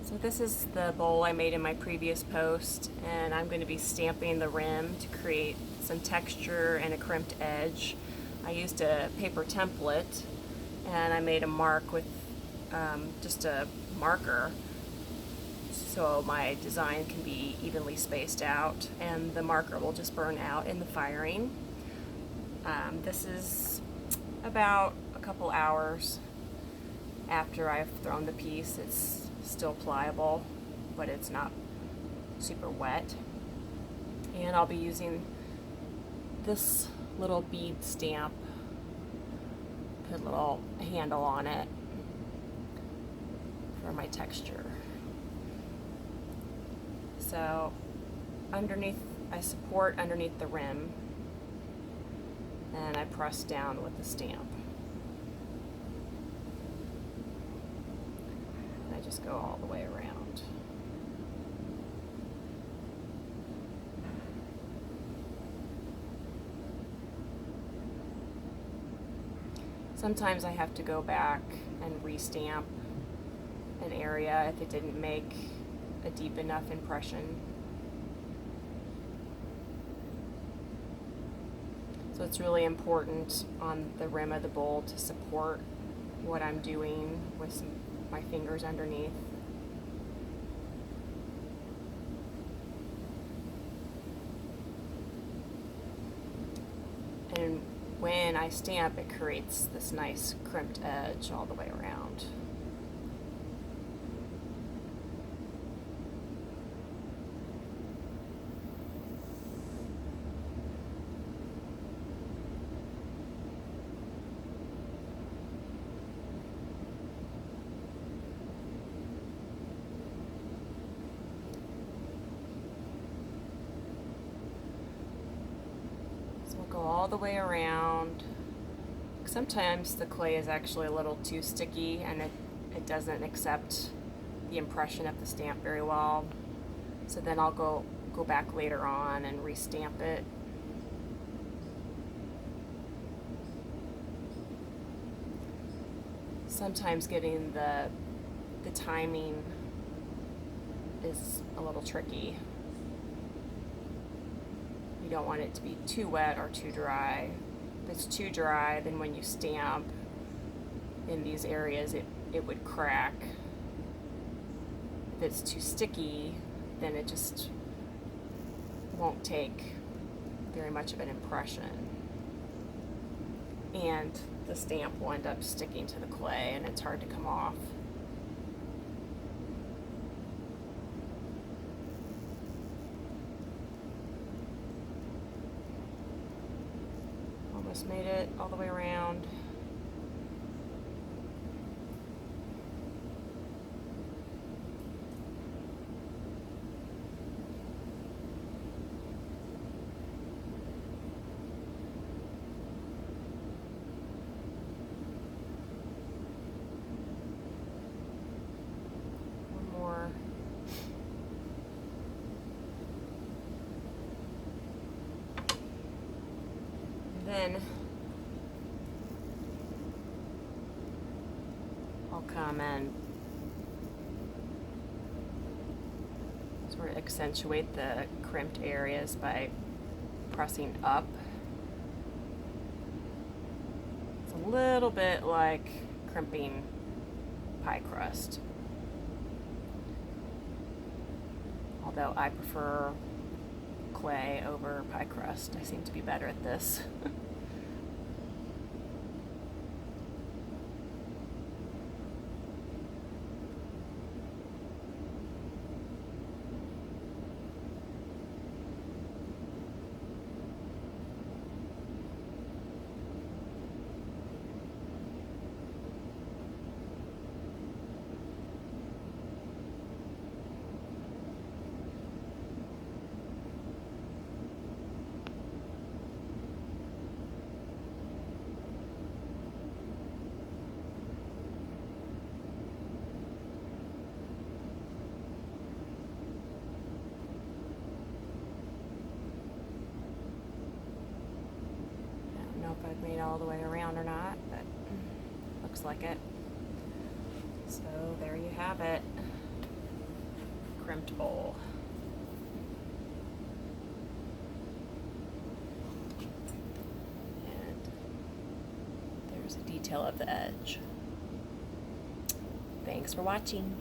So this is the bowl I made in my previous post, and I'm going to be stamping the rim to create some texture and a crimped edge. I used a paper template and I made a mark with just a marker so my design can be evenly spaced out, and the marker will just burn out in the firing. This is about a couple hours after I've thrown the piece. It's still pliable, but it's not super wet. And I'll be using this little bead stamp, put a little handle on it for my texture. So underneath, I support underneath the rim, and I press down with the stamp. And I just go all the way around. Sometimes I have to go back and re-stamp an area if it didn't make a deep enough impression. So it's really important on the rim of the bowl to support what I'm doing with my fingers underneath. And when I stamp, it creates this nice crimped edge all the way around. Go all the way around. Sometimes the clay is actually a little too sticky and it doesn't accept the impression of the stamp very well. So then I'll go back later on and re-stamp it. Sometimes getting the timing is a little tricky. You don't want it to be too wet or too dry. If it's too dry, then when you stamp in these areas, it would crack. If it's too sticky, then it just won't take very much of an impression. And the stamp will end up sticking to the clay and it's hard to come off. Almost made it all the way around. One more. Then I'll come and sort of accentuate the crimped areas by pressing up. It's a little bit like crimping pie crust, although I prefer clay over pie crust. I seem to be better at this. If I've made all the way around or not, but looks like it. So there you have it. crimped bowl. And there's a detail of the edge. Thanks for watching.